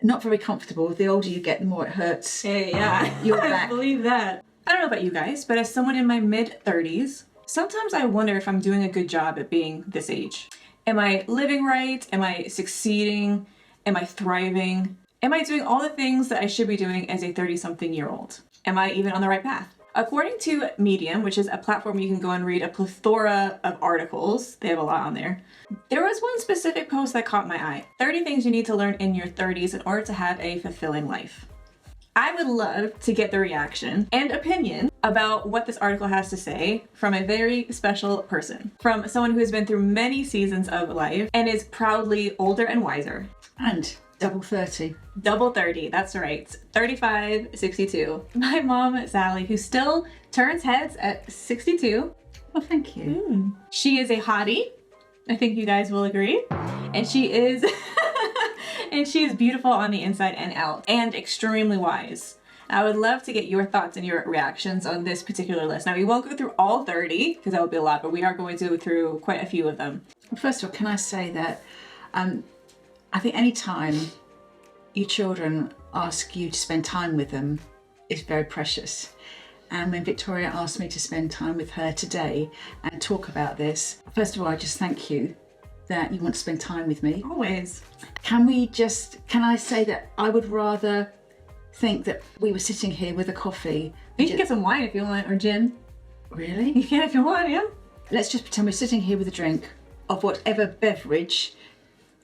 not very comfortable. The older you get, the more it hurts. Yeah, Your I back. believe that. I don't know about you guys, but as someone in my mid-30s, sometimes I wonder if I'm doing a good job at being this age. Am I living right? Am I succeeding? Am I thriving? Am I doing all the things that I should be doing as a 30-something-year-old? Am I even on the right path? According to Medium, which is a platform you can go and read a plethora of articles, they have a lot on there, there was one specific post that caught my eye. 30 things you need to learn in your 30s in order to have a fulfilling life. I would love to get the reaction and opinion about what this article has to say from a very special person, from someone who has been through many seasons of life and is proudly older and wiser. And double 30. Double 30, that's right. 35, 62. My mom, Sally, who still turns heads at 62. Well, thank you. She is a hottie. I think you guys will agree. And she is and she is beautiful on the inside and out and extremely wise. I would love to get your thoughts and your reactions on this particular list. Now, we won't go through all 30 because that would be a lot, but we are going to go through quite a few of them. Well, first of all, can I say that I think any time your children ask you to spend time with them is very precious. And when Victoria asked me to spend time with her today and talk about this, first of all, I just thank you that you want to spend time with me. Always. Can I say that I would rather think that we were sitting here with a coffee. You can get some wine if you want, or gin. Really? You can if you want, yeah. Let's just pretend we're sitting here with a drink of whatever beverage.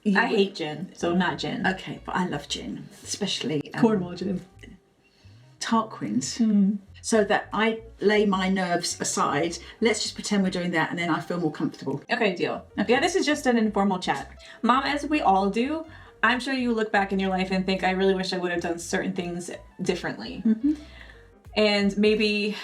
I hate gin, so not gin. Okay, but I love gin, especially Cornwall gin. Tarquin's. So that I lay my nerves aside. Let's just pretend we're doing that, and then I feel more comfortable. Okay, deal. Yeah, this is just an informal chat. Mom, as we all do, I'm sure you look back in your life and think, I really wish I would have done certain things differently. And maybe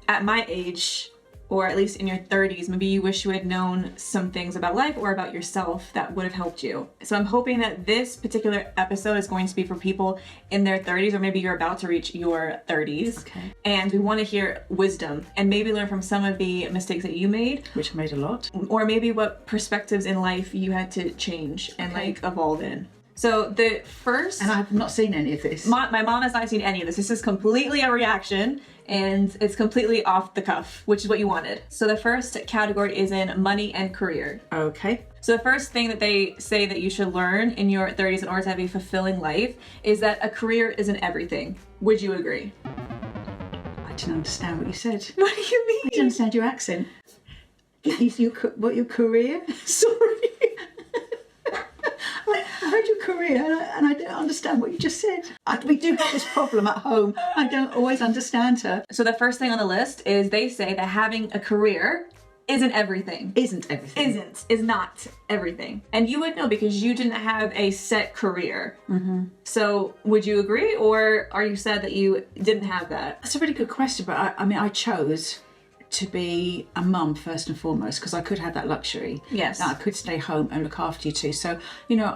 at my age, or at least in your 30s, maybe you wish you had known some things about life or about yourself that would have helped you. So I'm hoping that this particular episode is going to be for people in their 30s, or maybe you're about to reach your 30s. Okay. And we want to hear wisdom and maybe learn from some of the mistakes that you made. Which I made a lot. Or maybe what perspectives in life you had to change and like evolve in. So the first... And I've not seen any of this. My mom has not seen any of this. This is completely a reaction and it's completely off the cuff, which is what you wanted. So the first category is in money and career. Okay. So the first thing that they say that you should learn in your 30s in order to have a fulfilling life is that a career isn't everything. Would you agree? I didn't understand what you said. What do you mean? I didn't understand your accent. What, your career? Sorry. I heard your career and I don't understand what you just said. We do have this problem at home. I don't always understand her. So the first thing on the list is they say that having a career isn't everything. Isn't everything. Is not everything. And you would know because you didn't have a set career. So would you agree, or are you sad that you didn't have that? That's a really good question, but I chose to be a mum first and foremost because I could have that luxury. Yes. That I could stay home and look after you too. So, you know,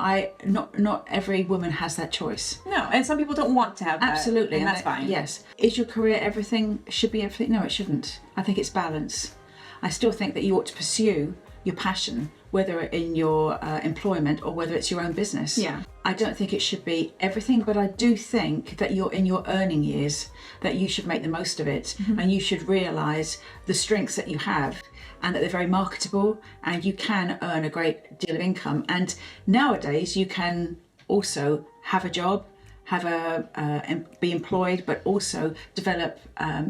not every woman has that choice. No, and some people don't want to have that. Absolutely. And that's fine. Yes. Is your career everything? Should be everything? No, it shouldn't. I think it's balance. I still think that you ought to pursue your passion, whether in your employment or whether it's your own business. Yeah. I don't think it should be everything, but I do think that you're in your earning years, that you should make the most of it and you should realise the strengths that you have and that they're very marketable and you can earn a great deal of income. And nowadays you can also have a job, be employed, but also develop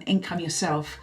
income yourself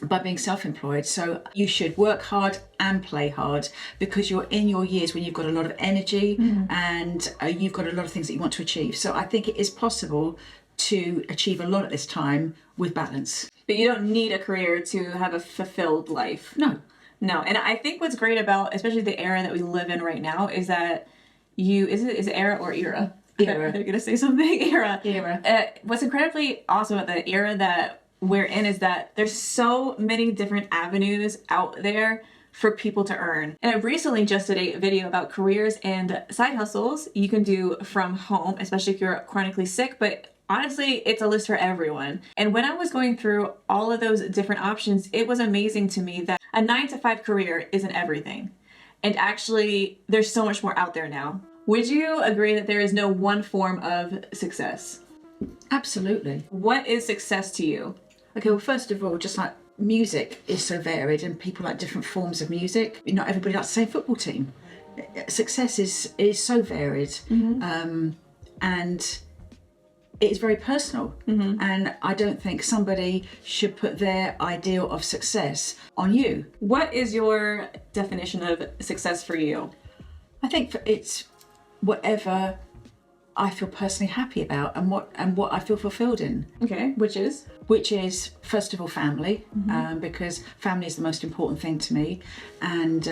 by being self-employed. So you should work hard and play hard because you're in your years when you've got a lot of energy and you've got a lot of things that you want to achieve. So I think it is possible to achieve a lot at this time with balance. But you don't need a career to have a fulfilled life. No. And I think what's great about, especially the era that we live in right now, is that is it era or era? Era. They're gonna say something. Era. Era. What's incredibly awesome about the era that we're in is that there's so many different avenues out there for people to earn. And I recently just did a video about careers and side hustles you can do from home, especially if you're chronically sick, but honestly, it's a list for everyone. And when I was going through all of those different options, it was amazing to me that a 9-to-5 career isn't everything. And actually, there's so much more out there now. Would you agree that there is no one form of success? Absolutely. What is success to you? Okay, well, first of all, just like music is so varied and people like different forms of music. Not everybody likes the same football team. Success is so varied, and it's very personal. And I don't think somebody should put their ideal of success on you. What is your definition of success for you? I think it's whatever I feel personally happy about and what I feel fulfilled in. Okay, which is First of all, family, because family is the most important thing to me. And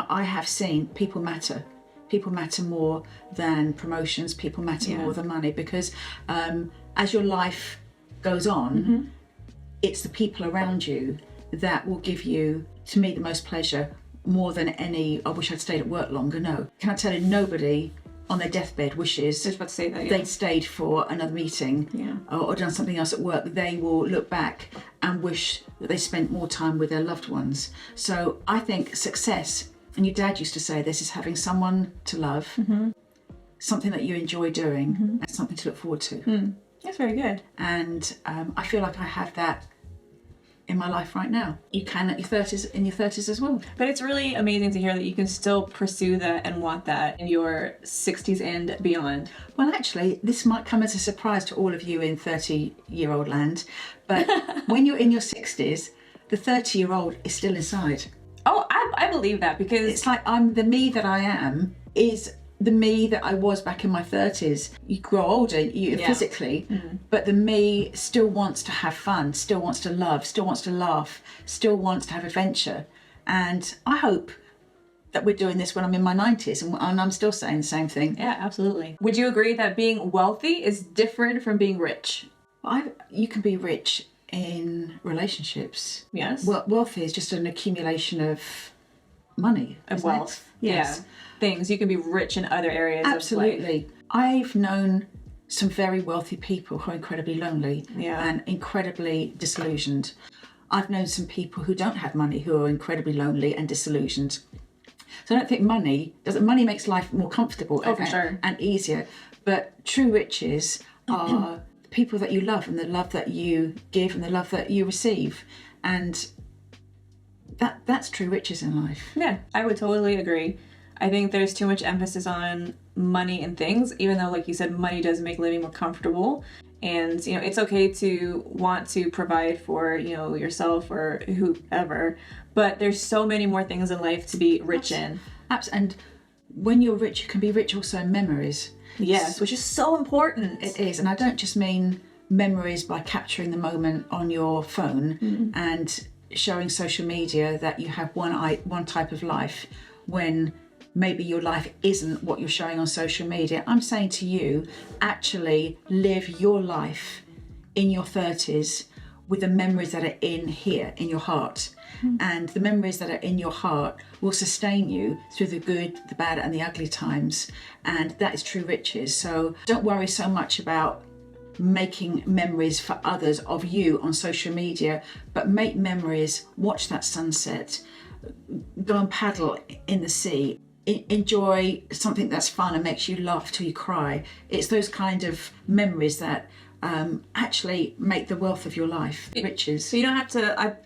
I have seen people matter. People matter more than promotions. People matter more than money, because as your life goes on, it's the people around you that will give you, to me, the most pleasure, more than any, I wish I'd stayed at work longer. No. Can I tell you, nobody on their deathbed wishes I was about to say that, they'd stayed for another meeting or done something else at work. They will look back and wish that they spent more time with their loved ones. So I think success, and your dad used to say this, is having someone to love, something that you enjoy doing, and something to look forward to. That's very good. And I feel like I have that in my life right now. You can in your 30s as well. But it's really amazing to hear that you can still pursue that and want that in your 60s and beyond. Well, actually, this might come as a surprise to all of you in 30-year-old land, but when you're in your 60s, the 30-year-old is still inside. Oh, I believe that, because It's like the me that I am is the me that I was back in my 30s. You grow older, physically, but the me still wants to have fun, still wants to love, still wants to laugh, still wants to have adventure. And I hope that we're doing this when I'm in my 90s and I'm still saying the same thing. Yeah, absolutely. Would you agree that being wealthy is different from being rich? You can be rich in relationships. Yes. Wealth is just an accumulation of money. Of isn't wealth. it? Yes. Yeah. Things. You can be rich in other areas Absolutely. of life. I've known some very wealthy people who are incredibly lonely and incredibly disillusioned. I've known some people who don't have money who are incredibly lonely and disillusioned. So I don't think money makes life more comfortable and easier, but true riches are the people that you love and the love that you give and the love that you receive. And that's true riches in life. Yeah, I would totally agree. I think there's too much emphasis on money and things, even though, like you said, money does make living more comfortable. And, it's okay to want to provide for, yourself or whoever, but there's so many more things in life to be rich in. And when you're rich, you can be rich also in memories. Yes, which is so important. It is. And I don't just mean memories by capturing the moment on your phone and showing social media that you have one type of life when maybe your life isn't what you're showing on social media. I'm saying to you, actually live your life in your 30s with the memories that are in here, in your heart. And the memories that are in your heart will sustain you through the good, the bad, and the ugly times. And that is true riches. So don't worry so much about making memories for others of you on social media, but make memories, watch that sunset, go and paddle in the sea, enjoy something that's fun and makes you laugh till you cry. It's those kind of memories that actually make the wealth of your life, riches. So you don't have to,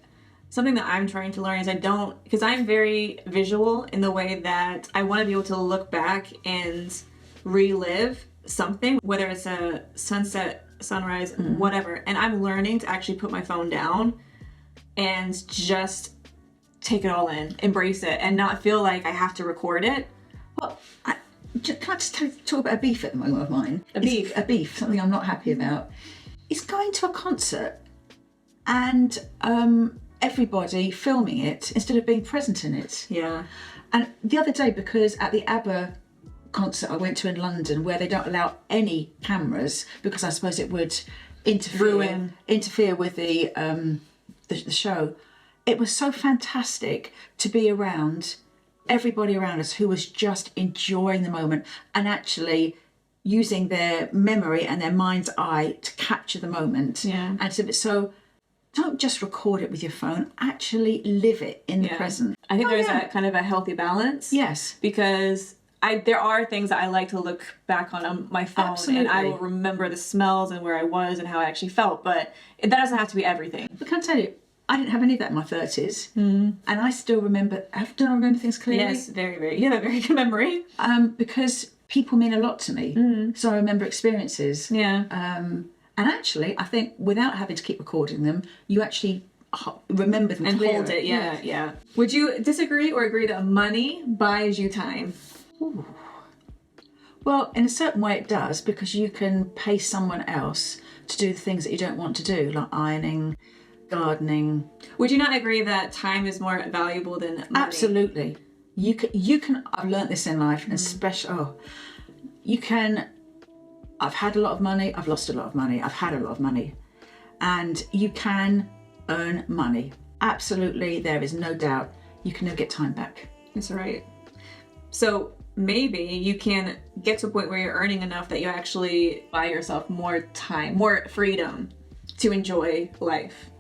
something that I'm trying to learn is because I'm very visual in the way that I want to be able to look back and relive something, whether it's a sunset, sunrise, whatever. And I'm learning to actually put my phone down and just take it all in, embrace it, and not feel like I have to record it. Well, can I just talk about a beef at the moment of mine? A beef, something I'm not happy about. It's going to a concert and everybody filming it instead of being present in it. Yeah. And the other day, because at the ABBA concert I went to in London, where they don't allow any cameras because I suppose it would interfere with the show. It was so fantastic to be around everybody around us who was just enjoying the moment and actually using their memory and their mind's eye to capture the moment. Yeah. And so don't just record it with your phone, actually live it in the present. I think there's a kind of a healthy balance. Yes. Because there are things that I like to look back on my phone, Absolutely. and I will remember the smells and where I was and how I actually felt. But that doesn't have to be everything. But can I tell you, I didn't have any of that in my 30s, and I still remember. Do I remember things clearly? Yes, very, very. You have a very good memory. Because people mean a lot to me, so I remember experiences. Yeah. And actually, I think without having to keep recording them, you actually remember them And clearer. hold it. Yeah. Would you disagree or agree that money buys you time? Ooh. Well, in a certain way it does, because you can pay someone else to do the things that you don't want to do, like ironing, gardening. Would you not agree that time is more valuable than money? Absolutely. You can. I've learnt this in life, and especially, you can. I've had a lot of money. I've lost a lot of money. I've had a lot of money, and you can earn money. Absolutely, there is no doubt. You can never get time back. That's right. So maybe you can get to a point where you're earning enough that you actually buy yourself more time, more freedom to enjoy life.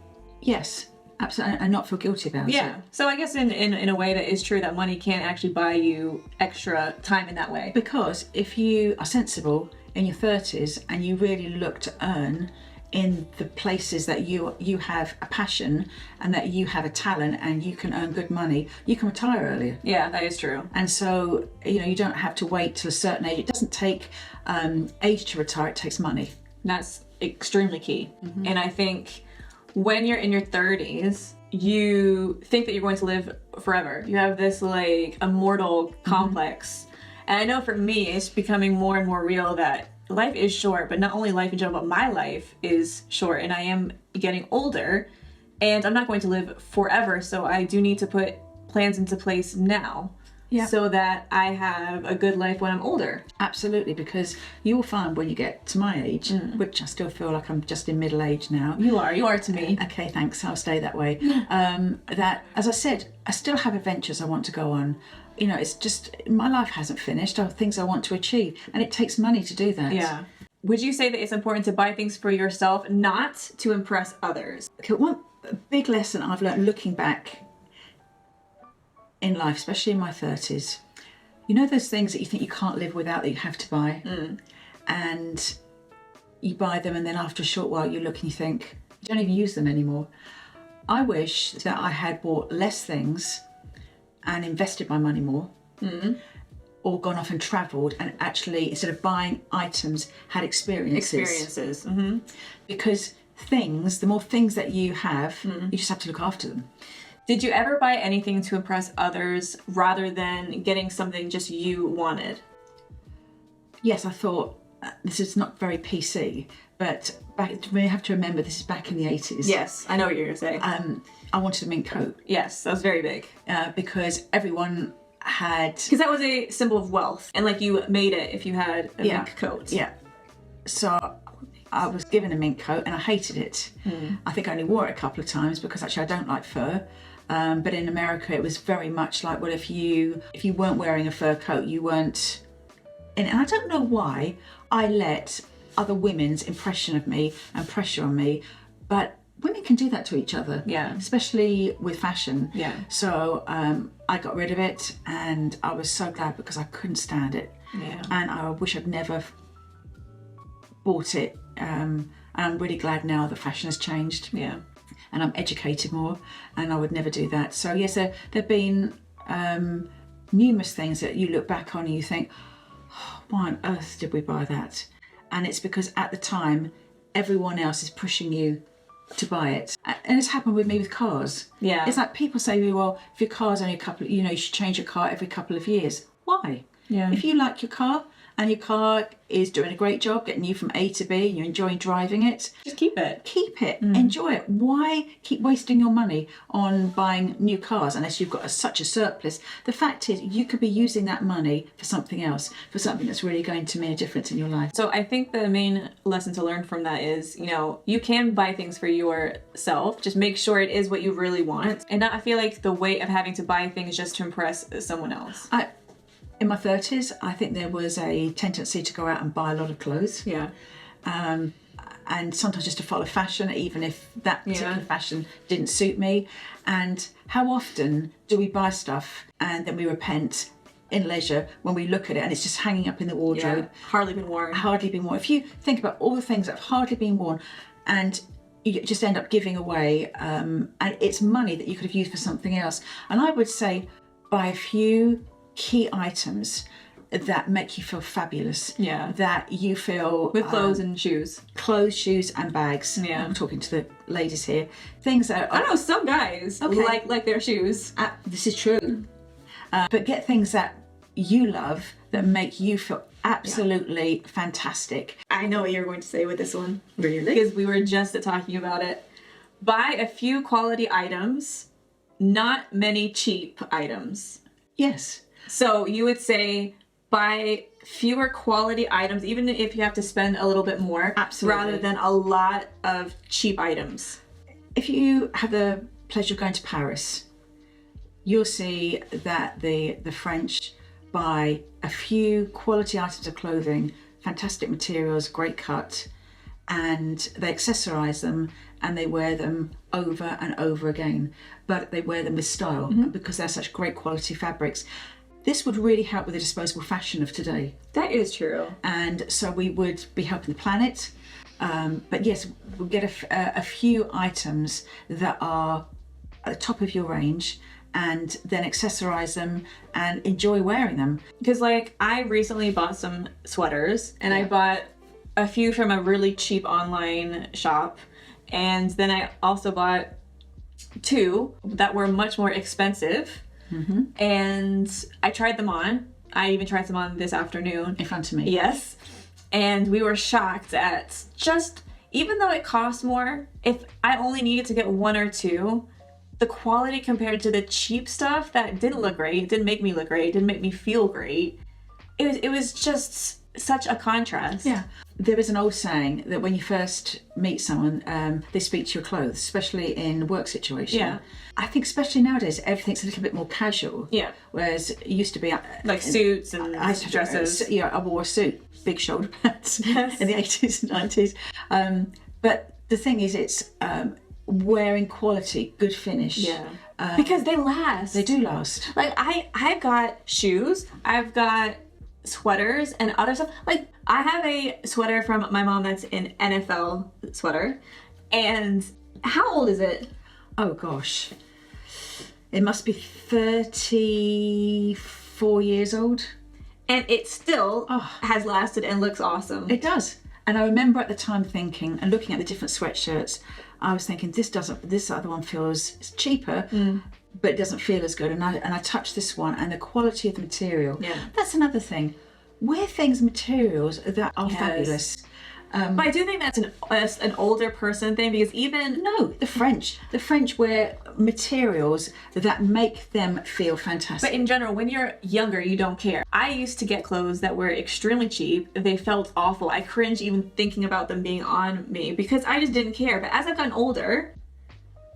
Yes, absolutely, and not feel guilty about it. Yeah. So I guess in a way that is true that money can actually buy you extra time in that way. Because if you are sensible in your 30s and you really look to earn in the places that you have a passion and that you have a talent and you can earn good money, you can retire earlier. Yeah, that is true. And so, you don't have to wait till a certain age. It doesn't take age to retire, it takes money. That's extremely key. And I think when you're in your 30s, you think that you're going to live forever. You have this like immortal complex. And I know for me, it's becoming more and more real that life is short, but not only life in general, but my life is short, and I am getting older, and I'm not going to live forever. So I do need to put plans into place now. Yeah. So that I have a good life when I'm older. Absolutely, because you will find when you get to my age, which I still feel like I'm just in middle age now. You are to me. Okay, thanks, I'll stay that way. That, as I said, I still have adventures I want to go on. It's just, my life hasn't finished. I have things I want to achieve, and it takes money to do that. Yeah. Would you say that it's important to buy things for yourself, not to impress others? Okay, one big lesson I've learned looking back in life, especially in my 30s, those things that you think you can't live without, that you have to buy, and you buy them, and then after a short while you look and you think you don't even use them anymore. I wish that I had bought less things and invested my money more, or gone off and travelled and actually, instead of buying items, had experiences. Because the more things that you have, you just have to look after them. Did you ever buy anything to impress others rather than getting something just you wanted? Yes, I thought, this is not very PC, but we have to remember this is back in the 80s. Yes, I know what you're going to say. I wanted a mink coat. Yes, that was very big. Because everyone had... Because that was a symbol of wealth, and like you made it if you had a mink coat. Yeah. So I was given a mink coat and I hated it. I think I only wore it a couple of times because actually I don't like fur. But in America it was very much like, well, if you weren't wearing a fur coat, you weren't... And I don't know why I let other women's impression of me and pressure on me, but women can do that to each other. Yeah. Especially with fashion. Yeah. So I got rid of it, and I was so glad because I couldn't stand it. Yeah. And I wish I'd never bought it. And I'm really glad now that fashion has changed. Yeah. And I'm educated more, and I would never do that. So yes, there have been numerous things that you look back on and you think, oh, why on earth did we buy that? And it's because at the time, everyone else is pushing you to buy it. And it's happened with me with cars. Yeah. It's like people say, well, if your car's only you should change your car every couple of years. Why? Yeah. If you like your car and your car is doing a great job getting you from A to B and you're enjoying driving it, just keep it. Keep it. Enjoy it. Why keep wasting your money on buying new cars unless you've got such a surplus? The fact is, you could be using that money for something else, for something that's really going to make a difference in your life. So I think the main lesson to learn from that is, you can buy things for yourself. Just make sure it is what you really want, and not feel like the weight of having to buy things just to impress someone else. In my 30s, I think there was a tendency to go out and buy a lot of clothes. Yeah. And sometimes just to follow fashion, even if that particular fashion didn't suit me. And how often do we buy stuff and then we repent in leisure when we look at it and it's just hanging up in the wardrobe. Hardly been worn. Hardly been worn. If you think about all the things that have hardly been worn and you just end up giving away, and it's money that you could have used for something else. And I would say buy a few key items that make you feel fabulous. Yeah. That you feel... With clothes and shoes. Clothes, shoes and bags. Yeah. I'm talking to the ladies here. Things that I know some guys like their shoes. This is true. But get things that you love that make you feel absolutely fantastic. I know what you're going to say with this one. Really? Because we were just talking about it. Buy a few quality items, not many cheap items. Yes. So you would say buy fewer quality items, even if you have to spend a little bit more. Absolutely. Rather than a lot of cheap items. If you have the pleasure of going to Paris, you'll see that the French buy a few quality items of clothing, fantastic materials, great cut, and they accessorize them and they wear them over and over again. But they wear them with style because they're such great quality fabrics. This would really help with the disposable fashion of today. That is true. And so we would be helping the planet. But yes, we'll get a few items that are at the top of your range and then accessorize them and enjoy wearing them. Because like I recently bought some sweaters and I bought a few from a really cheap online shop. And then I also bought two that were much more expensive. And I tried them on. I even tried them on this afternoon. In front of me. Yes. And we were shocked at just, even though it cost more, if I only needed to get one or two, the quality compared to the cheap stuff that didn't look great, it didn't make me look great, it didn't make me feel great. It was just such a contrast. Yeah. There is an old saying that when you first meet someone, they speak to your clothes, especially in work situations. Yeah. I think especially nowadays, everything's a little bit more casual. Yeah. Whereas it used to be... Like suits and dresses. Yeah, I wore a suit, big shoulder pads Yes. in the 80s and 90s. But the thing is, it's wearing quality, good finish. Yeah. Because they last. They do last. Like I've got shoes, I've got sweaters and other stuff. Like I have a sweater from my mom that's an NFL sweater. And how old is it? Oh gosh. It must be 34 years old. And it still has lasted and looks awesome. It does. And I remember at the time thinking and looking at the different sweatshirts, I was thinking this other one feels cheaper, but it doesn't feel as good. And I touched this one and the quality of the material. Yeah. That's another thing. Wear things, materials that are fabulous. But I do think that's an older person thing because even... No, the French wear materials that make them feel fantastic. But in general, when you're younger, you don't care. I used to get clothes that were extremely cheap. They felt awful. I cringe even thinking about them being on me because I just didn't care. But as I've gotten older,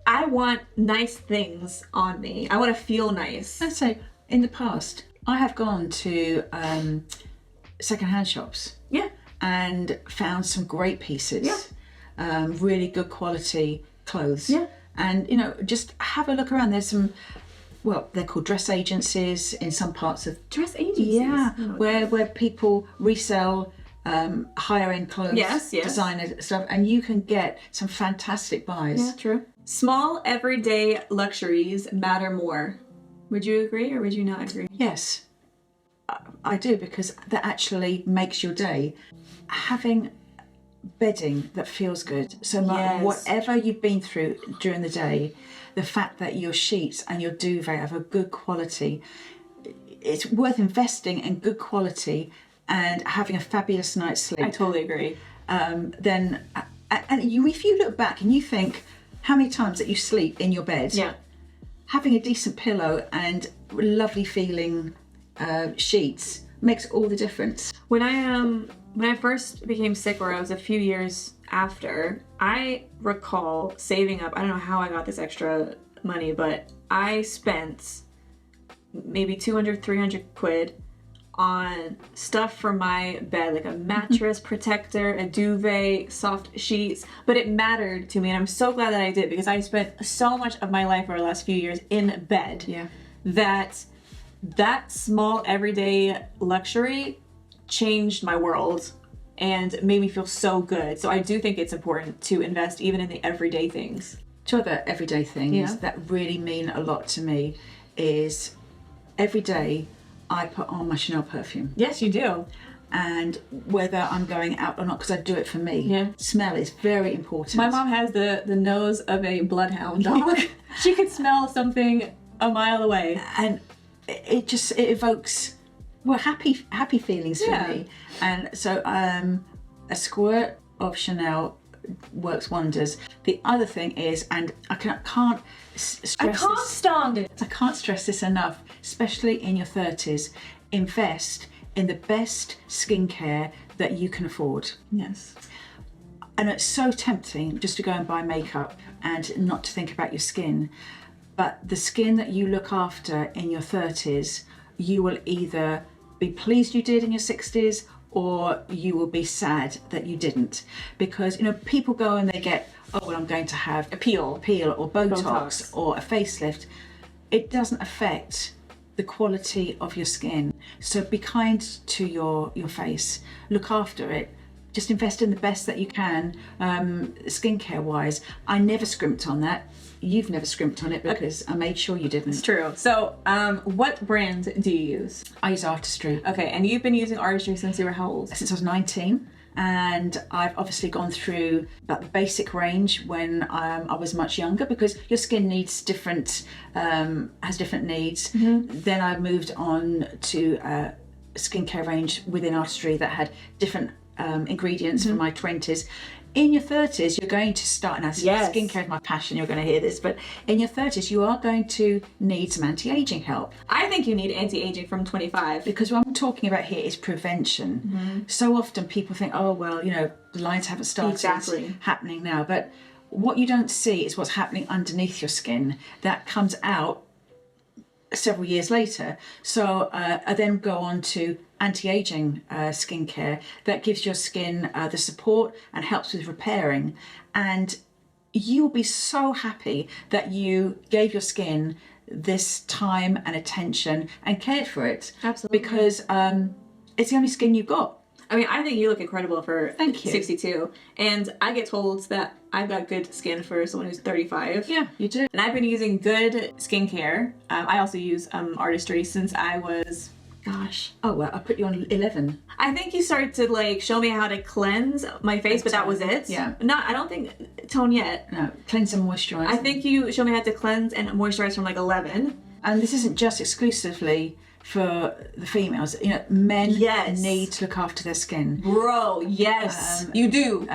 I want nice things on me. I want to feel nice. I'd say in the past, I have gone to secondhand shops. Yeah. And found some great pieces, really good quality clothes. Yeah. And, just have a look around. There's some, well, they're called dress agencies in some parts of... Dress agencies? Yeah, where people resell higher end clothes, yes. designer stuff, and you can get some fantastic buys. Yeah, true. Small everyday luxuries matter more. Would you agree or would you not agree? Yes, I do, because that actually makes your day. Having bedding that feels good. So whatever you've been through during the day, the fact that your sheets and your duvet have a good quality, it's worth investing in good quality and having a fabulous night's sleep. I totally agree. If you look back and you think how many times that you sleep in your bed, having a decent pillow and lovely feeling sheets makes all the difference. When I first became sick, or I was a few years after, I recall saving up. I don't know how I got this extra money, but I spent maybe 200, 300 quid on stuff for my bed, like a mattress protector, a duvet, soft sheets. But it mattered to me, and I'm so glad that I did, because I spent so much of my life over the last few years in bed that that small everyday luxury changed my world and made me feel so good. So I do think it's important to invest even in the everyday things. Two other everyday things that really mean a lot to me is every day I put on my Chanel perfume. Yes, you do. And whether I'm going out or not, because I do it for me. Yeah. Smell is very important. My mom has the nose of a bloodhound dog. She could smell something a mile away. And it evokes happy feelings for me. And so a squirt of Chanel works wonders. The other thing is, and I can't stand it. I can't stress this enough, especially in your 30s, invest in the best skincare that you can afford. Yes. And it's so tempting just to go and buy makeup and not to think about your skin. But the skin that you look after in your 30s, you will either be pleased you did in your 60s, or you will be sad that you didn't. Because, you know, people go and they get, oh, well, I'm going to have a peel or Botox or a facelift. It doesn't affect the quality of your skin. So be kind to your face, look after it. Just invest in the best that you can, skincare wise. I never scrimped on that. You've never scrimped on it because I made sure you didn't. It's true. So, what brand do you use? I use Artistry. Okay, and you've been using Artistry since you were how old? Since I was 19. And I've obviously gone through about the basic range when I was much younger, because your skin needs has different needs. Then I moved on to a skincare range within Artistry that had different ingredients for my 20s. In your 30s, you're going to start, now skincare is my passion, you're going to hear this, but in your 30s, you are going to need some anti-aging help. I think you need anti-aging from 25. Because what I'm talking about here is prevention. So often people think, oh, well, you know, the lines haven't started happening now. But what you don't see is what's happening underneath your skin that comes out several years later. So I then go on to anti-aging skincare that gives your skin the support and helps with repairing. And you'll be so happy that you gave your skin this time and attention and cared for it. Absolutely. Because it's the only skin you've got. I mean, I think you look incredible for Thank you. 62. And I get told that I've got good skin for someone who's 35. Yeah, you do. And I've been using good skincare. I also use Artistry since I was, Oh, well, I put you on 11. I think you started to like show me how to cleanse my face, but that was it. Yeah. I don't think tone yet. No, cleanse and moisturize. I think you showed me how to cleanse and moisturize from like 11. And this isn't just exclusively for the females. You know, men need to look after their skin. Bro, yes, you do.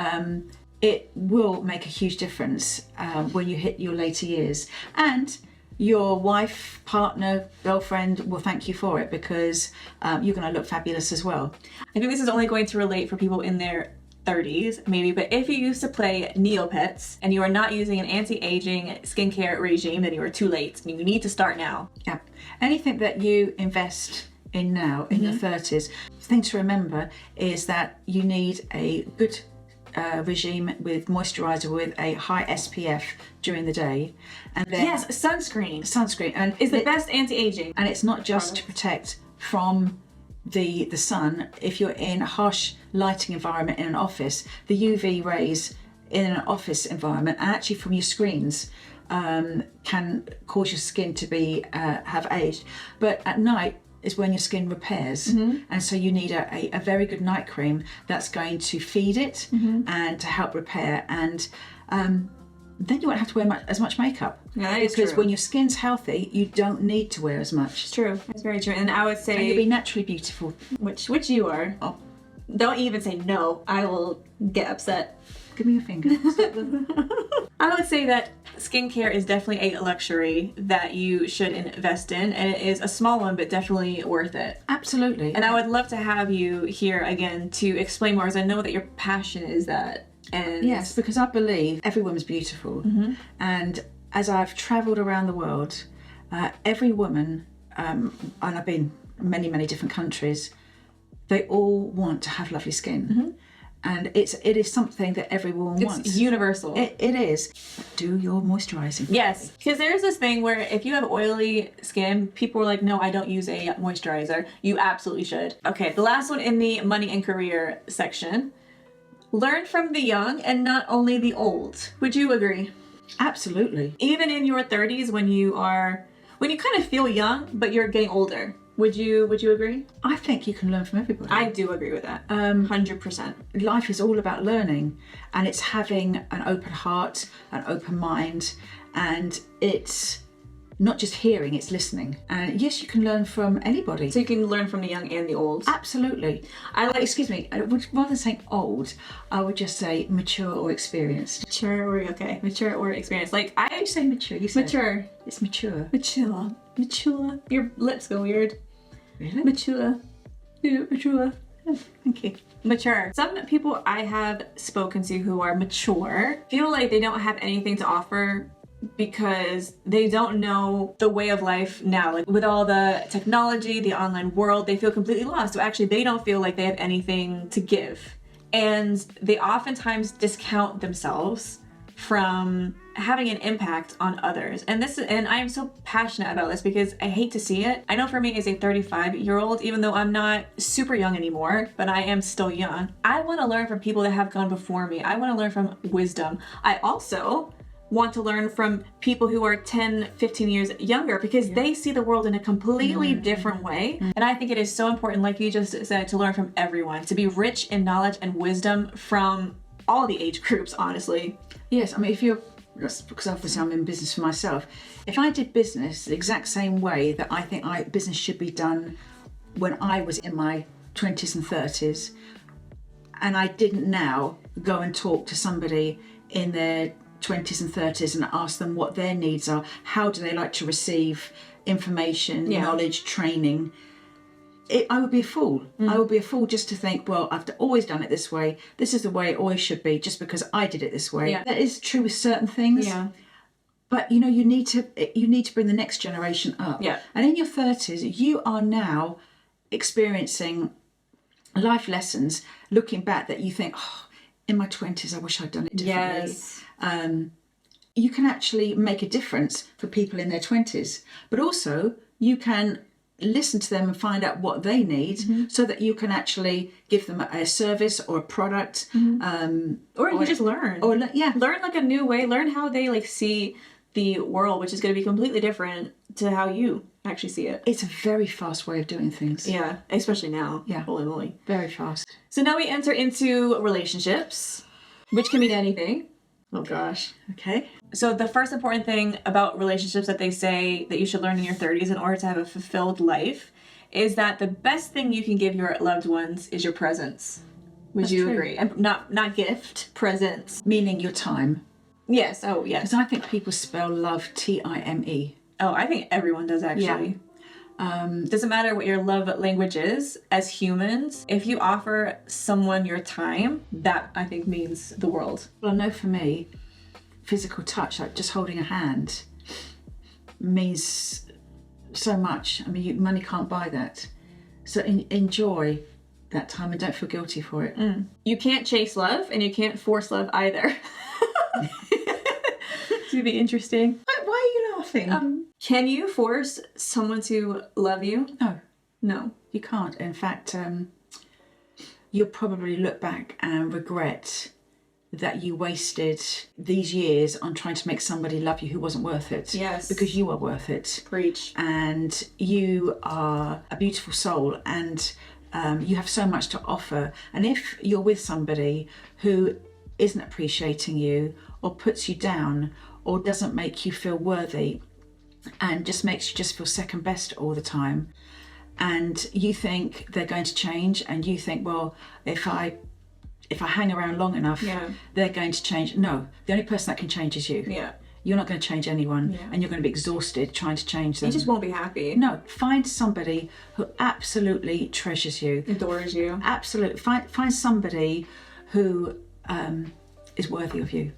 It will make a huge difference when you hit your later years. And your wife, partner, girlfriend will thank you for it, because you're going to look fabulous as well. I think this is only going to relate for people in their 30s, maybe, but if you used to play Neopets and you are not using an anti-aging skincare regime, then you are too late. I mean, you need to start now. Yeah. Anything that you invest in now, in your 30s, the thing to remember is that you need a good regime with moisturizer with a high SPF during the day, and then sunscreen and is the best anti-aging. And it's not just to protect from the sun. If you're in a harsh lighting environment in an office, the UV rays in an office environment and actually from your screens can cause your skin to be have aged. But at night is when your skin repairs, and so you need a very good night cream that's going to feed it and to help repair, and then you won't have to wear as much makeup. Yeah, because when your skin's healthy, you don't need to wear as much. It's true. It's very true. And I would say, and you'll be naturally beautiful, which you are. Oh, don't even say no. I will get upset. Give me your finger. I would say that skincare is definitely a luxury that you should invest in, and it is a small one, but definitely worth it. Absolutely. And I would love to have you here again to explain more, as I know that your passion is that. And yes, because I believe every woman's beautiful, and as I've travelled around the world, every woman, and I've been in many different countries, they all want to have lovely skin. And it is something that everyone wants. It's universal. It is. Do your moisturizing. Yes, because there's this thing where if you have oily skin, people are like, no, I don't use a moisturizer. You absolutely should. Okay, the last one in the money and career section. Learn from the young and not only the old. Would you agree? Absolutely. Even in your 30s, when you kind of feel young, but you're getting older. Would you agree? I think you can learn from everybody. I do agree with that. 100%. Life is all about learning, and it's having an open heart, an open mind, and it's not just hearing, it's listening. And yes, you can learn from anybody. So you can learn from the young and the old. Absolutely. Excuse me, rather than saying old, I would just say mature or experienced. Mature or experienced. Like, I You say mature, you say mature. It's mature. Mature. Your lips go weird. Really? Mature. Yeah, mature. Thank you. Mature. Some people I have spoken to who are mature feel like they don't have anything to offer because they don't know the way of life now. Like, with all the technology, the online world, they feel completely lost. So actually they don't feel like they have anything to give. And they oftentimes discount themselves from having an impact on others. And I am so passionate about this because I hate to see it. I know for me as a 35-year-old, even though I'm not super young anymore, but I am still young, I want to learn from people that have gone before me. I want to learn from wisdom. I also want to learn from people who are 10, 15 years younger because they see the world in a completely different way. And I think it is so important, like you just said, to learn from everyone, to be rich in knowledge and wisdom from all the age groups, honestly. Yes, I mean, because obviously I'm in business for myself, if I did business the exact same way that I think business should be done when I was in my 20s and 30s, and I didn't now go and talk to somebody in their 20s and 30s and ask them what their needs are, how do they like to receive information, knowledge, training, I would be a fool. I would be a fool just to think, well, I've always done it this way. This is the way it always should be, just because I did it this way. Yeah. That is true with certain things. Yeah. But you need to bring the next generation up. Yeah. And in your 30s, you are now experiencing life lessons, looking back, that you think, oh, in my 20s, I wish I'd done it differently. Yes. You can actually make a difference for people in their 20s, but also you can listen to them and find out what they need, so that you can actually give them a service or a product, or you just learn, learn like a new way, learn how they like see the world, which is going to be completely different to how you actually see it. It's a very fast way of doing things. Yeah, especially now. Yeah, holy moly, very fast. So now we enter into relationships, which can mean anything. Oh gosh. Okay. So the first important thing about relationships that they say that you should learn in your 30s in order to have a fulfilled life is that the best thing you can give your loved ones is your presence. Would you agree? And not gift, presence. Meaning your time. Yes. Oh, yes. Because I think people spell love Time. Oh, I think everyone does actually. Doesn't matter what your love language is. As humans, if you offer someone your time, that I think means the world. Well, I know for me, physical touch, like just holding a hand, means so much. I mean, money can't buy that. So enjoy that time and don't feel guilty for it. You can't chase love and you can't force love either. It's gonna be interesting. Why are you laughing? Can you force someone to love you? No, you can't. In fact, you'll probably look back and regret that you wasted these years on trying to make somebody love you who wasn't worth it. Yes. Because you are worth it. Preach. And you are a beautiful soul, and you have so much to offer. And if you're with somebody who isn't appreciating you, or puts you down, or doesn't make you feel worthy, and just makes you just feel second best all the time, and you think they're going to change, and you think, well, if I hang around long enough, they're going to change. No, the only person that can change is you. Yeah. You're not going to change anyone, and you're going to be exhausted trying to change them. You just won't be happy. No, find somebody who absolutely treasures you, adores you. Absolutely, find somebody who is worthy of you.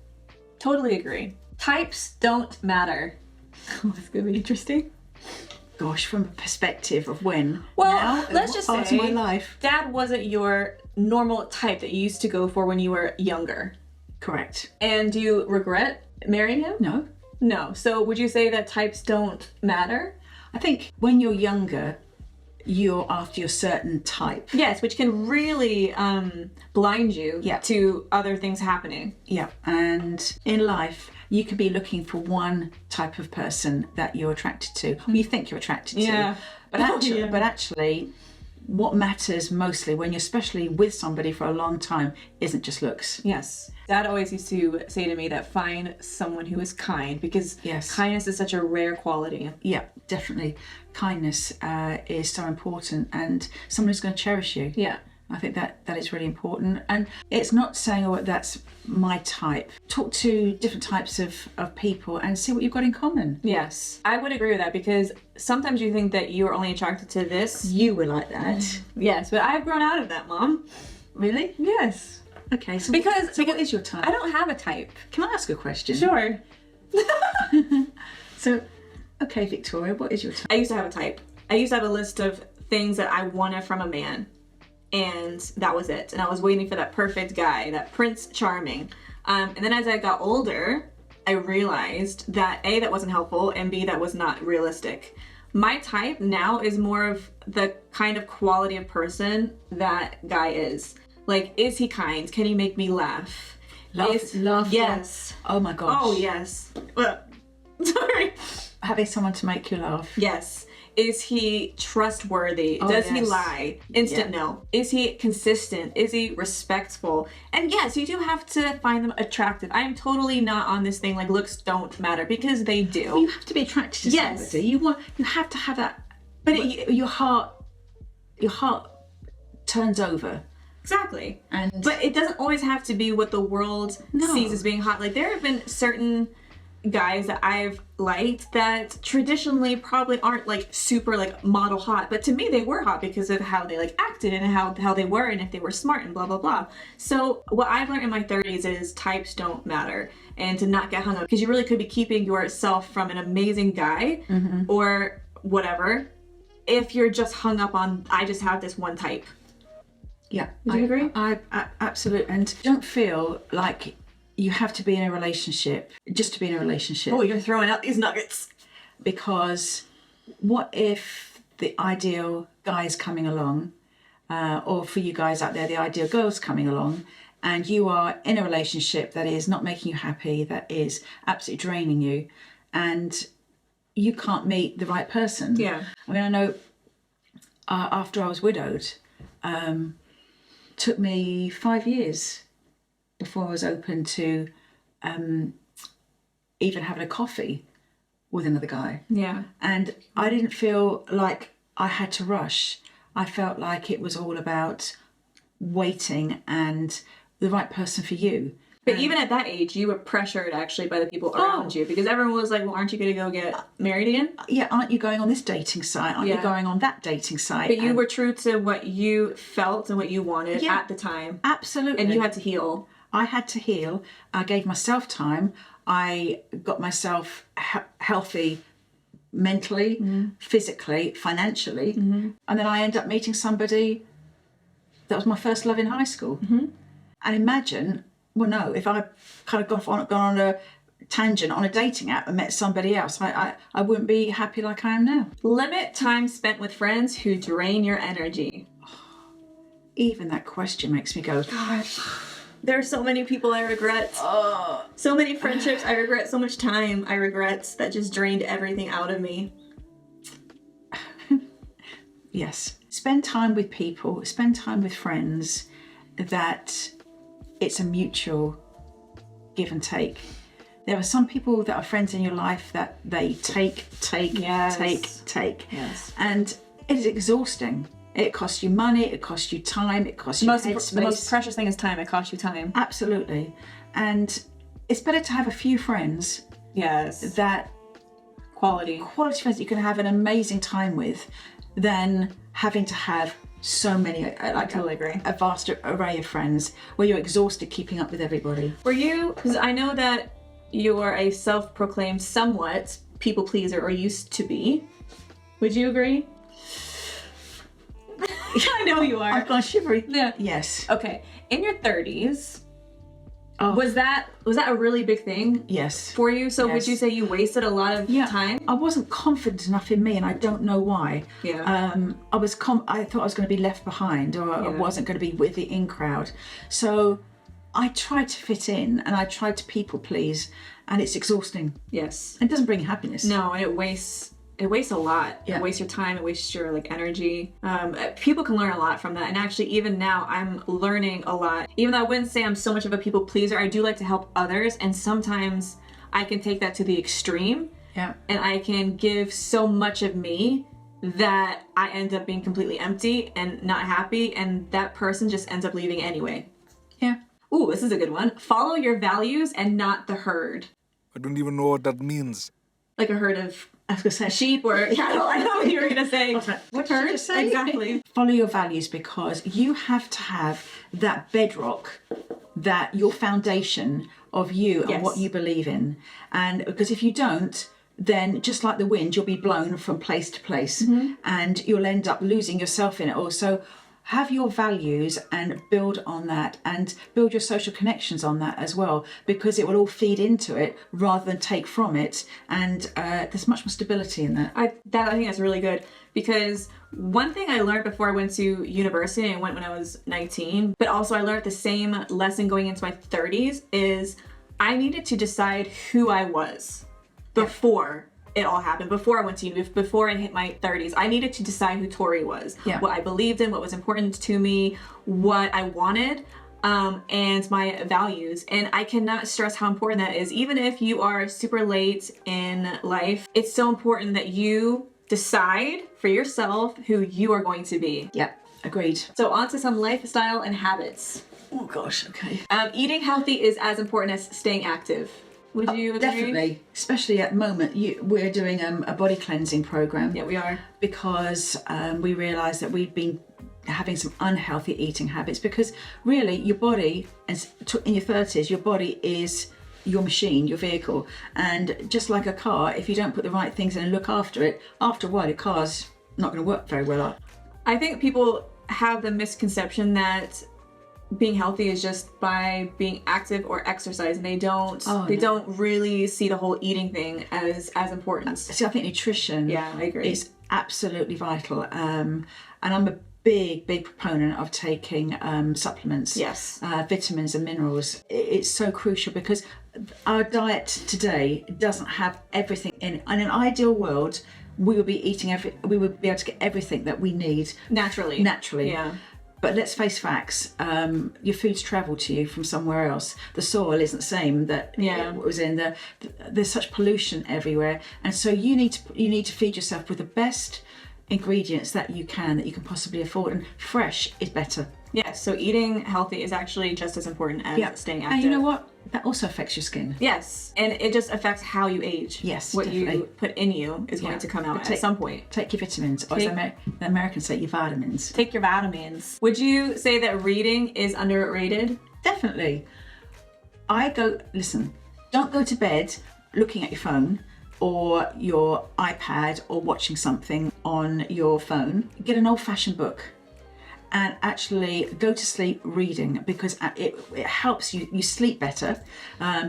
Totally agree. Types don't matter. That's gonna be interesting. Gosh, from a perspective of when. Well, now, let's just say my life. Dad wasn't your normal type that you used to go for when you were younger. Correct. And do you regret marrying him? No. No. So would you say that types don't matter? I think when you're younger, you're after your certain type. Yes, which can really blind you Yeah. to other things happening. Yeah. And in life, you could be looking for one type of person that you're attracted to, or you think you're attracted Yeah. to. But actually, Yeah. what matters mostly when you're especially with somebody for a long time isn't just looks. Yes. Dad always used to say to me that find someone who is kind, because Yes. kindness is such a rare quality. Yeah, definitely. Kindness is so important, and someone who's going to cherish you. Yeah. I think that is really important. And it's not saying, oh, that's my type. Talk to different types of people and see what you've got in common. Yes. I would agree with that, because sometimes you think that you're only attracted to this. You were like that. Yes, but I've grown out of that, Mom. Really? Yes. Okay, so Because what is your type? I don't have a type. Can I ask a question? Sure. So, okay, Victoria, what is your type? I used to have a type. I used to have a list of things that I wanted from a man. And that was it. And I was waiting for that perfect guy, that Prince Charming. And then as I got older, I realized that A, that wasn't helpful, and B, that was not realistic. My type now is more of the kind of quality of person that guy is. Like, is he kind? Can he make me laugh? Love. Yes. Oh my gosh. Oh, yes. Sorry. Having someone to make you laugh. Yes. Is he trustworthy? Oh, Does he yes. lie? Instant Yeah. no. Is he consistent? Is he respectful? And yes, you do have to find them attractive. I am totally not on this thing like looks don't matter, because they do. You have to be attracted to Yes. somebody. You have to have that. But Your heart turns over. exactly. And But it doesn't always have to be what the world No. sees as being hot. Like, there have been certain guys that I've liked that traditionally probably aren't like super like model hot, but to me they were hot because of how they like acted and how they were, and if they were smart and blah blah blah. So what I've learned in my 30s is types don't matter, and to not get hung up, because you really could be keeping yourself from an amazing guy or whatever if you're just hung up on I just have this one type. yeah, Would you agree? I absolutely. And don't feel like you have to be in a relationship just to be in a relationship. Oh, you're throwing out these nuggets. Because what if the ideal guy is coming along, or for you guys out there, the ideal girl's coming along, and you are in a relationship that is not making you happy, that is absolutely draining you, and you can't meet the right person. Yeah. I mean, I know after I was widowed, took me 5 years before I was open to even having a coffee with another guy. Yeah. And I didn't feel like I had to rush. I felt like it was all about waiting and the right person for you. But even at that age, you were pressured actually by the people around you, because everyone was like, well, aren't you going to go get married again? Yeah, aren't you going on this dating site? Aren't you Yeah. going on that dating site? But you And- were true to what you felt and what you wanted Yeah. at the time. Absolutely. And you had to heal. I had to heal. I gave myself time. I got myself healthy mentally, physically, financially. And then I ended up meeting somebody that was my first love in high school. And imagine, well, no, if I kind of gone on a tangent on a dating app and met somebody else, I wouldn't be happy like I am now. Limit time spent with friends who drain your energy. Even that question makes me go, Gosh. There are so many people I regret. So many friendships I regret. So much time I regret that just drained everything out of me. yes. Spend time with people, spend time with friends that it's a mutual give and take. There are some people that are friends in your life that they take. Yes. Yes. And it is exhausting. It costs you money, it costs you time, it costs you The headspace. most precious thing is time. It costs you time. Absolutely. And it's better to have a few friends Yes. that Quality. quality friends that you can have an amazing time with than having to have so many, like totally agree. a vast array of friends where you're exhausted keeping up with everybody. Were you, because I know that you are a self-proclaimed somewhat people pleaser, or used to be. Would you agree? I know you are. I've gone shivery. Yeah. Yes. Okay. In your 30s, Oh. was that a really big thing Yes. for you? So would Yes. you say you wasted a lot of time? I wasn't confident enough in me, and I don't know why. Yeah. I thought I was going to be left behind, or I wasn't going to be with the in crowd. So I tried to fit in, and I tried to people please, and it's exhausting. Yes. It doesn't bring happiness. No, and it wastes a lot. Yeah. It wastes your time, it wastes your energy. People can learn a lot from that. And actually even now I'm learning a lot. Even though I wouldn't say I'm so much of a people pleaser, I do like to help others, and sometimes I can take that to the extreme. Yeah. And I can give so much of me that I end up being completely empty and not happy, and that person just ends up leaving anyway. Yeah. Ooh, this is a good one. Follow your values and not the herd. I don't even know what that means. Like a herd of I was going to say sheep or I know what you were going to say. What did you just say? Exactly. Follow your values, because you have to have that bedrock, that your foundation of you and what you believe in. And because if you don't, then just like the wind, you'll be blown from place to place, and you'll end up losing yourself in it all. So have your values and build on that, and build your social connections on that as well, because it will all feed into it rather than take from it. And there's much more stability in that. I think that's really good, because one thing I learned before I went to university, I went when I was 19, but also I learned the same lesson going into my 30s, is I needed to decide who I was before it all happened. Before I went to university, before I hit my 30s, I needed to decide who Tori was, what I believed in, what was important to me, what I wanted, and my values. And I cannot stress how important that is. Even if you are super late in life, it's so important that you decide for yourself who you are going to be. Yeah, agreed. So on to some lifestyle and habits. Oh gosh, okay. Eating healthy is as important as staying active. Would you agree? Definitely, especially at the moment. We're doing a body cleansing program. Yeah, we are. Because we realised that we've been having some unhealthy eating habits. Because really, your body, in your 30s, your body is your machine, your vehicle. And just like a car, if you don't put the right things in and look after it, after a while, your car's not going to work very well. I think people have the misconception that being healthy is just by being active or exercise, and they don't really see the whole eating thing as important. See, I think nutrition I agree. is absolutely vital. And I'm a big proponent of taking supplements. Yes. Vitamins and minerals. It's so crucial, because our diet today doesn't have everything in it. In an ideal world, we would be we would be able to get everything that we need naturally. Yeah. But let's face facts. Your food's travelled to you from somewhere else. The soil isn't the same that it was in. There's such pollution everywhere, and so you need to feed yourself with the best ingredients that you can possibly afford, and fresh is better. Yes. So eating healthy is actually just as important as staying active. And you know what? That also affects your skin. Yes, and it just affects how you age. Yes, what definitely. you put in you is going to come out at some point. Take your vitamins, or as the Americans say, your vitamins. Take your vitamins. Would you say that reading is underrated? Definitely. Don't go to bed looking at your phone or your iPad or watching something on your phone. Get an old-fashioned book and actually go to sleep reading, because it helps you sleep better,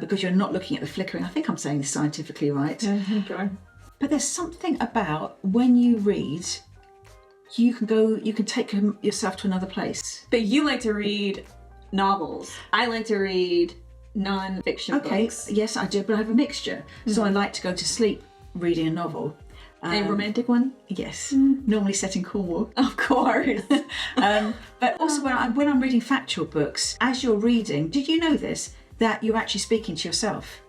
because you're not looking at the flickering. I think I'm saying this scientifically right. Okay. But there's something about when you read, you can take yourself to another place. But you like to read novels. I like to read non-fiction books. Yes, I do, but I have a mixture. So I like to go to sleep reading a novel. A romantic one? Yes, normally set in Cornwall. Of course. But also when I'm reading factual books, as you're reading, did you know this, that you're actually speaking to yourself?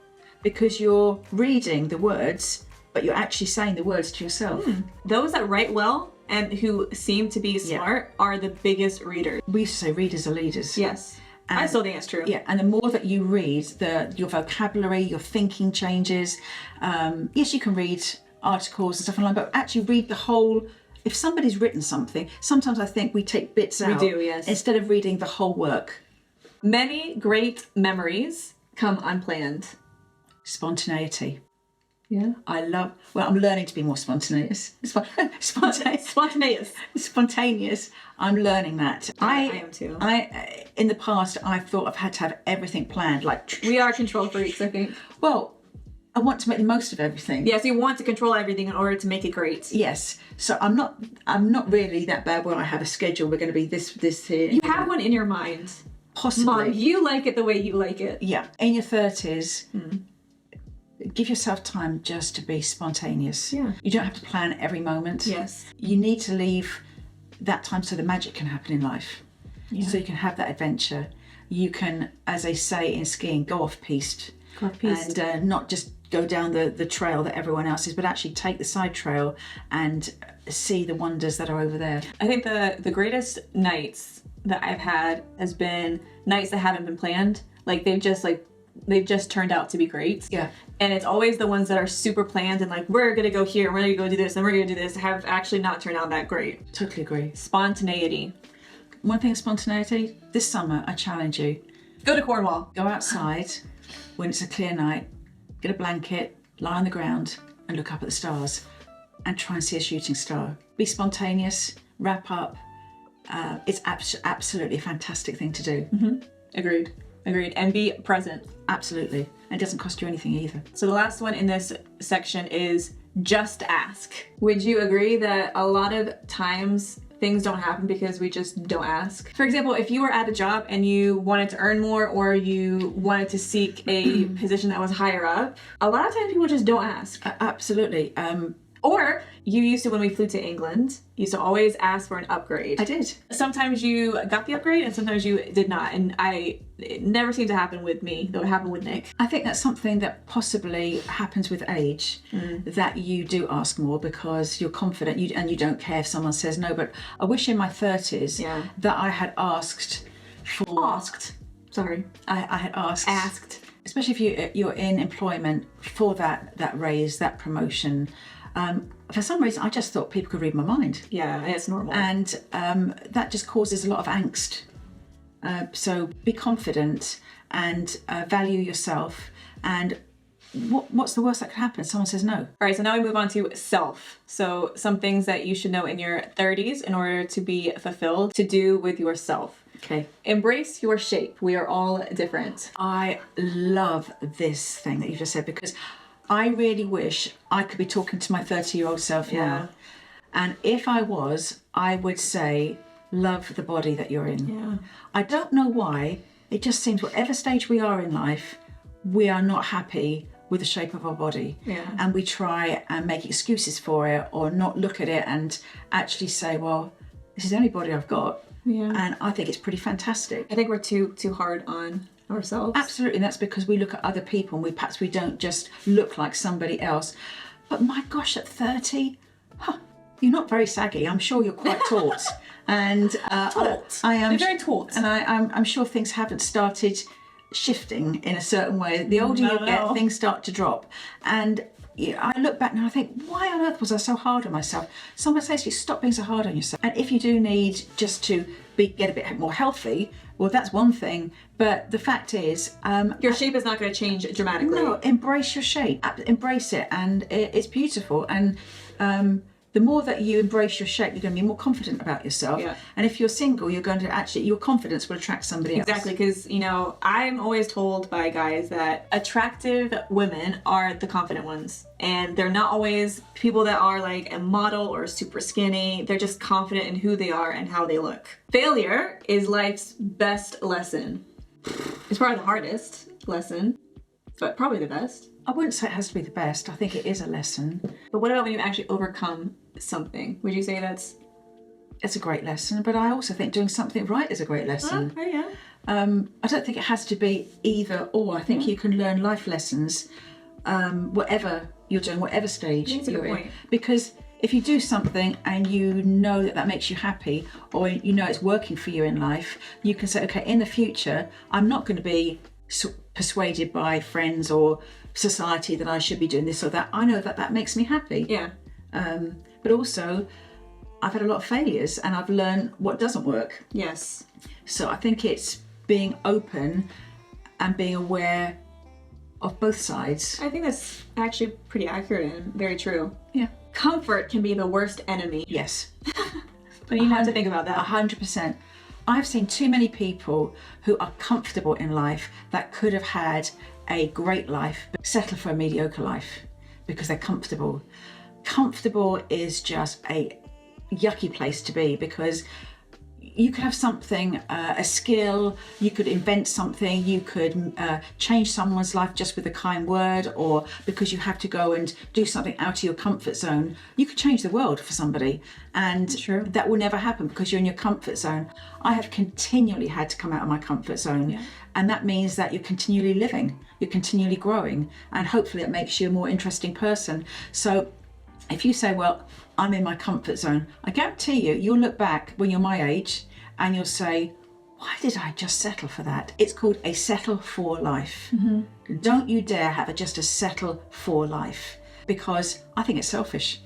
Because you're reading the words, but you're actually saying the words to yourself. Those that write well and who seem to be smart are the biggest readers. We used to say readers are leaders. Yes. I still think that's true. Yeah, and the more that you read, your vocabulary, your thinking changes. Yes, you can read articles and stuff online, but actually read the whole. If somebody's written something, sometimes I think we take bits out. We do, yes. Instead of reading the whole work. Many great memories come unplanned. Spontaneity. Yeah. I'm learning to be more spontaneous. Spontaneous. Spontaneous. I'm learning that. I am too. In the past, I thought I've had to have everything planned. Like, We are control freaks, I think. well, I want to make the most of everything. Yes, you want to control everything in order to make it great. Yes. So I'm not really that bad where I have a schedule. We're going to be this here. You have one in your mind. Possibly. Mom, you like it the way you like it. Yeah. In your 30s, give yourself time just to be spontaneous. Yeah. You don't have to plan every moment. Yes. You need to leave that time so the magic can happen in life. Yeah. So you can have that adventure. You can, as they say in skiing, go off piste. Go off piste. And not just go down the trail that everyone else is, but actually take the side trail and see the wonders that are over there. I think the greatest nights that I've had has been nights that haven't been planned. Like they've just turned out to be great. Yeah. And it's always the ones that are super planned and like, we're gonna go here, we're gonna go do this, and we're gonna do this, have actually not turned out that great. Totally agree. Spontaneity. One thing, spontaneity. This summer, I challenge you. Go to Cornwall. Go outside when it's a clear night, get a blanket, lie on the ground and look up at the stars and try and see a shooting star. Be spontaneous, wrap up. It's absolutely a fantastic thing to do. Agreed. And be present. Absolutely. And it doesn't cost you anything either. So the last one in this section is just ask. Would you agree that a lot of times things don't happen because we just don't ask? For example, if you were at a job and you wanted to earn more or you wanted to seek a position that was higher up, a lot of times people just don't ask. Absolutely. Or you used to, when we flew to England, used to always ask for an upgrade. I did. Sometimes you got the upgrade and sometimes you did not. And it never seemed to happen with me, though it happened with Nick. I think that's something that possibly happens with age, that you do ask more because you're confident and you don't care if someone says no. But I wish in my 30s that I had asked for... Sorry. I had asked. Asked. Especially if you're in employment for that raise, that promotion. For some reason, I just thought people could read my mind. Yeah, it's normal. And that just causes a lot of angst. So be confident and value yourself. And what's the worst that could happen? Someone says no. All right, so now we move on to self. So some things that you should know in your 30s in order to be fulfilled to do with yourself. Okay. Embrace your shape. We are all different. I love this thing that you just said because I really wish I could be talking to my 30-year-old self now. And if I was, I would say, love the body that you're in. Yeah. I don't know why. It just seems whatever stage we are in life, we are not happy with the shape of our body. Yeah. And we try and make excuses for it or not look at it and actually say, well, this is the only body I've got. Yeah. And I think it's pretty fantastic. I think we're too hard on ourselves. Absolutely, and that's because we look at other people and perhaps we don't just look like somebody else. But my gosh, at 30, you're not very saggy. I'm sure you're quite taut. And taut. I am You're very taut. And I'm sure things haven't started shifting in a certain way. The older you get, things start to drop. And I look back now and I think, why on earth was I so hard on myself? Someone says to you, stop being so hard on yourself. And if you do need just to get a bit more healthy, well, that's one thing. But the fact is... your shape is not going to change dramatically. No, embrace your shape. Embrace it. And it's beautiful. And the more that you embrace your shape, you're going to be more confident about yourself. Yeah. And if you're single, you're going to actually... Your confidence will attract somebody else. Exactly, because, I'm always told by guys that attractive women are the confident ones. And they're not always people that are like a model or super skinny. They're just confident in who they are and how they look. Failure is life's best lesson. It's probably the hardest lesson, but probably the best. I wouldn't say it has to be the best. I think it is a lesson. But what about when you actually overcome something? Would you say that's... It's a great lesson, but I also think doing something right is a great lesson. Okay, yeah. I don't think it has to be either or. I think you can learn life lessons, whatever you're doing, whatever stage you're in. Because if you do something and you know that makes you happy, or you know it's working for you in life, you can say, okay, in the future, I'm not going to be persuaded by friends or society that I should be doing this or that. I know that makes me happy. Yeah. But also, I've had a lot of failures and I've learned what doesn't work. Yes. So I think it's being open and being aware of both sides. I think that's actually pretty accurate and very true. Yeah. Comfort can be the worst enemy. Yes. But you have to think about that. 100%. I've seen too many people who are comfortable in life that could have had a great life, but settle for a mediocre life because they're comfortable. Comfortable is just a yucky place to be, because you could have something, a skill, you could invent something, you could change someone's life just with a kind word, or because you have to go and do something out of your comfort zone, you could change the world for somebody. And that will never happen because you're in your comfort zone. I have continually had to come out of my comfort zone. And that means that you're continually living, you're continually growing, and hopefully it makes you a more interesting person. So if you say, well, I'm in my comfort zone, I guarantee you'll look back when you're my age and you'll say, why did I just settle for that? It's called a settle for life. Don't you dare have just a settle for life, because I think it's selfish.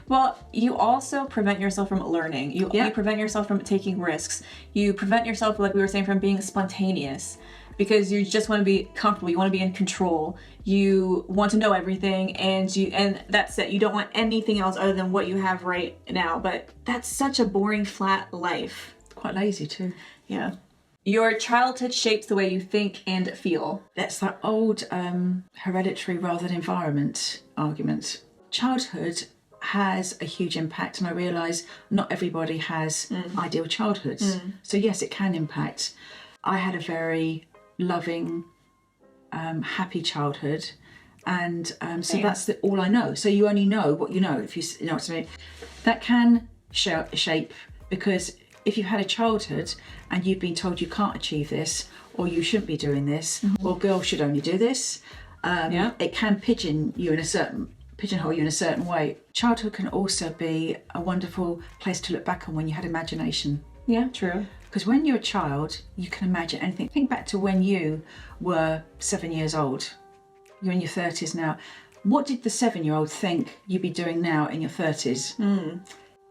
Well, you also prevent yourself from learning. You prevent yourself from taking risks. You prevent yourself, like we were saying, from being spontaneous, because you just want to be comfortable. You want to be in control. You want to know everything, and that's it. You don't want anything else other than what you have right now. But that's such a boring, flat life. Quite lazy too. Yeah. Your childhood shapes the way you think and feel. That's that old hereditary rather than environment argument. Childhood has a huge impact, and I realise not everybody has ideal childhoods. So yes, it can impact. I had a very loving, happy childhood, and so that's all I know. So you only know what you know, if you know what I mean. That can shape, because if you've had a childhood and you've been told you can't achieve this, or you shouldn't be doing this, or girls should only do this, it can pigeonhole you in a certain way. Childhood can also be a wonderful place to look back on when you had imagination. Yeah, true. Because when you're a child, you can imagine anything. Think back to when you were 7 years old. You're in your 30s now. What did the 7-year-old think you'd be doing now in your 30s?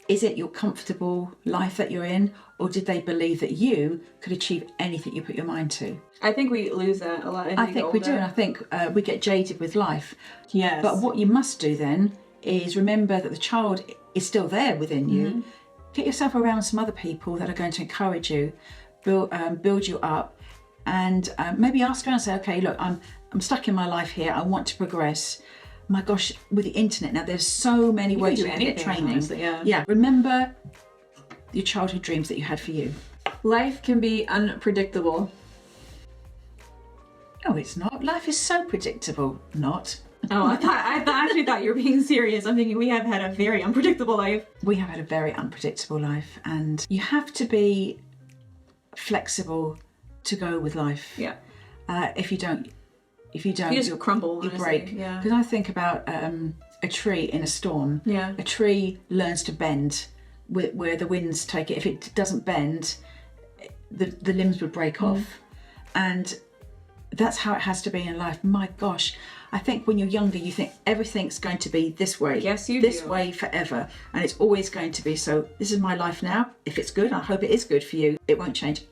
Is it your comfortable life that you're in, or did they believe that you could achieve anything you put your mind to? I think we lose that a lot. I think we do, and I think we get jaded with life. Yes. But what you must do then is remember that the child is still there within you. Get yourself around some other people that are going to encourage you, build you up, and maybe ask around and say, okay, look, I'm stuck in my life here. I want to progress. My gosh, with the internet now, there's so many ways you can get training. Honestly, yeah. Remember your childhood dreams that you had for you. Life can be unpredictable. No, it's not. Life is so predictable. Not. Oh, I actually thought you were being serious. I'm thinking we have had a very unpredictable life. We have had a very unpredictable life, and you have to be flexible to go with life. Yeah. If you don't, you just crumble. You honestly. break. Yeah. Because I think about a tree in a storm. Yeah. A tree learns to bend where the winds take it. If it doesn't bend, the limbs would break off, and that's how it has to be in life. My gosh, I think when you're younger, you think everything's going to be this way. Yes, you this do. way forever, and it's always going to be. So this is my life now. If it's good, I hope it is good for you. It won't change.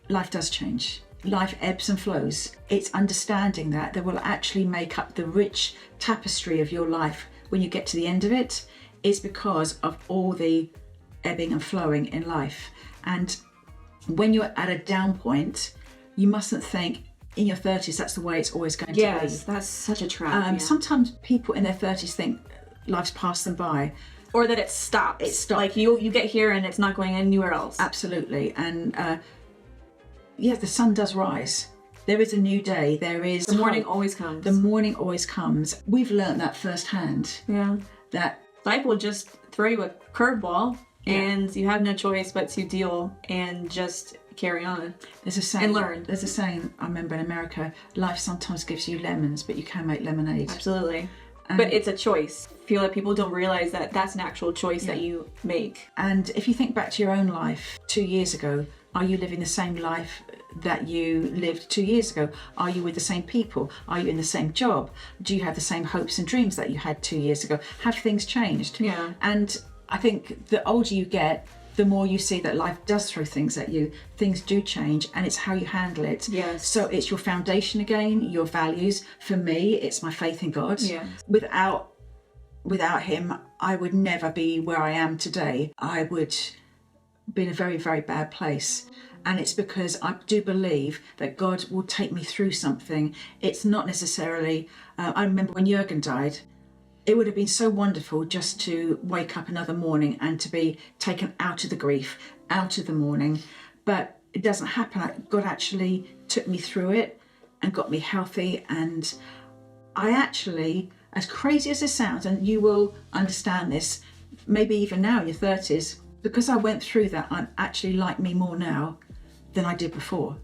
Life does change. Life ebbs and flows. It's understanding that will actually make up the rich tapestry of your life when you get to the end of it, is because of all the ebbing and flowing in life. And when you're at a down point, you mustn't think in your 30s that's the way it's always going to be. Yes, that's such a trap. Sometimes people in their 30s think life's passed them by. Or that it stops. It stops. Like you get here and it's not going anywhere else. Absolutely. And the sun does rise. There is a new day. There is The morning always comes. The morning always comes. We've learnt that firsthand. Yeah. That life will just throw you a curveball, and you have no choice but to deal and just carry on. There's a saying. And learn. There's a saying I remember in America: life sometimes gives you lemons, but you can make lemonade. Absolutely. But it's a choice. I feel like people don't realize that that's an actual choice that you make. And if you think back to your own life 2 years ago, are you living the same life that you lived 2 years ago? Are you with the same people? Are you in the same job? Do you have the same hopes and dreams that you had 2 years ago? Have things changed? Yeah. And I think the older you get, the more you see that life does throw things at you, things do change, and it's how you handle it. Yes. So it's your foundation again, your values. For me, it's my faith in God. Yeah. Without him, I would never be where I am today. I would be in a very, very bad place. And it's because I do believe that God will take me through something. It's not necessarily, I remember when Jürgen died, it would have been so wonderful just to wake up another morning and to be taken out of the grief, out of the mourning. But it doesn't happen. God actually took me through it and got me healthy. And I actually, as crazy as this sounds, and you will understand this, maybe even now in your 30s, because I went through that, I actually like me more now than I did before.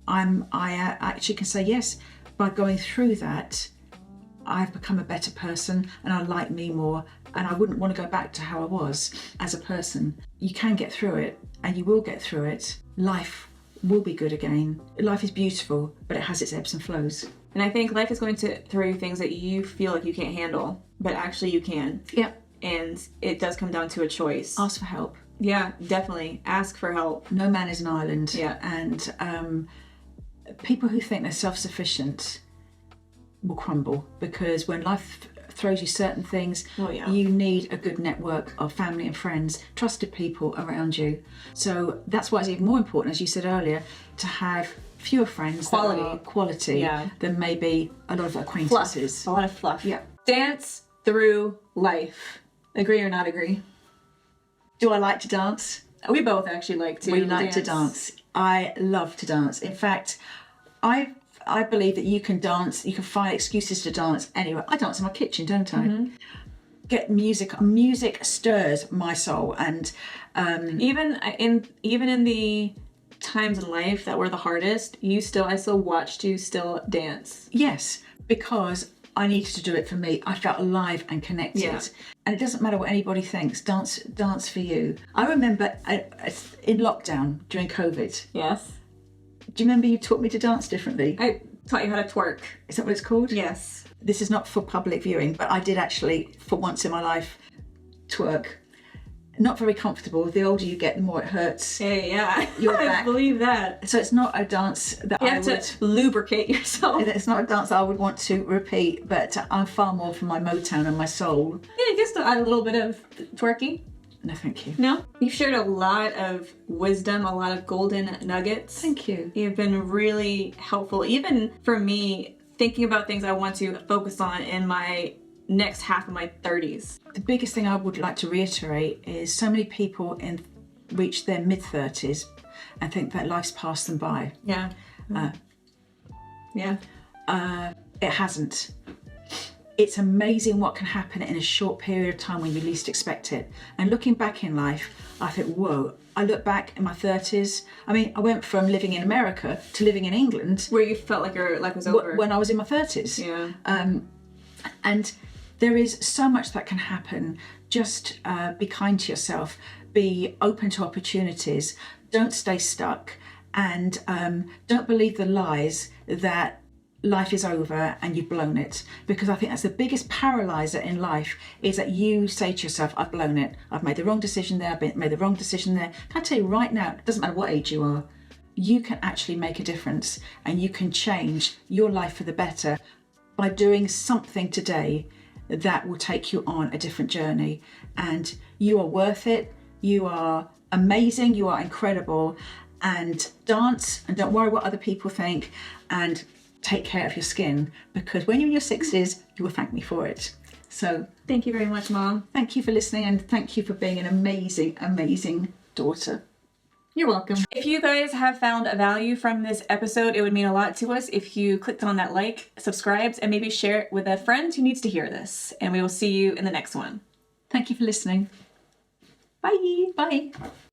I actually can say, yes, by going through that, I've become a better person and I like me more, and I wouldn't want to go back to how I was as a person. You can get through it, and you will get through it. Life will be good again. Life is beautiful, but it has its ebbs and flows. And I think life is going to throw you things that you feel like you can't handle, but actually you can. Yep. And it does come down to a choice. Ask for help. Yeah, definitely. Ask for help. No man is an island. Yeah. And people who think they're self-sufficient will crumble, because when life throws you certain things, you need a good network of family and friends, trusted people around you. So that's why it's even more important, as you said earlier, to have fewer friends, quality than maybe a lot of acquaintances. Fluff. A lot of fluff. Yeah. Dance through life. Agree or not agree? Do I like to dance? We both actually like to. We like to dance. I love to dance. In fact, I believe that you can dance, you can find excuses to dance anywhere. I dance in my kitchen, don't I? Mm-hmm. Get music. Music stirs my soul, and even in the times in life that were the hardest, I still watched you still dance. Yes, because I needed to do it for me. I felt alive and connected. Yeah. And it doesn't matter what anybody thinks. Dance for you. I remember in lockdown during COVID. Yes. Do you remember you taught me to dance differently? I taught you how to twerk. Is that what it's called? Yes. This is not for public viewing, but I did actually, for once in my life, twerk. Not very comfortable. The older you get, the more it hurts. Yeah. Your I back. believe that. So it's not a dance that you have to lubricate yourself. It's not a dance that I would want to repeat, but I'm far more for my Motown and my soul. Yeah, just add a little bit of twerking. No, thank you. No? You've shared a lot of wisdom, a lot of golden nuggets. Thank you. You've been really helpful, even for me, thinking about things I want to focus on in my next half of my 30s. The biggest thing I would like to reiterate is so many people reach their mid-30s and think that life's passed them by. Yeah. It hasn't. It's amazing what can happen in a short period of time when you least expect it. And looking back in life, I think, whoa. I look back in my 30s. I mean, I went from living in America to living in England. Where you felt like your life was over. When I was in my 30s. Yeah. And there is so much that can happen. Just be kind to yourself. Be open to opportunities. Don't stay stuck. And don't believe the lies that life is over and you've blown it, because I think that's the biggest paralyzer in life, is that you say to yourself, I've blown it, I've made the wrong decision there, I've made the wrong decision there. Can I tell you right now, it doesn't matter what age you are, you can actually make a difference, and you can change your life for the better by doing something today that will take you on a different journey. And you are worth it, you are amazing, you are incredible, and dance and don't worry what other people think, and take care of your skin, because when you're in your 60s, you will thank me for it. So thank you very much, Mom. Thank you for listening, and thank you for being an amazing, amazing daughter. You're welcome. If you guys have found a value from this episode, it would mean a lot to us if you clicked on that like, subscribed, and maybe share it with a friend who needs to hear this. And we will see you in the next one. Thank you for listening. Bye. Bye.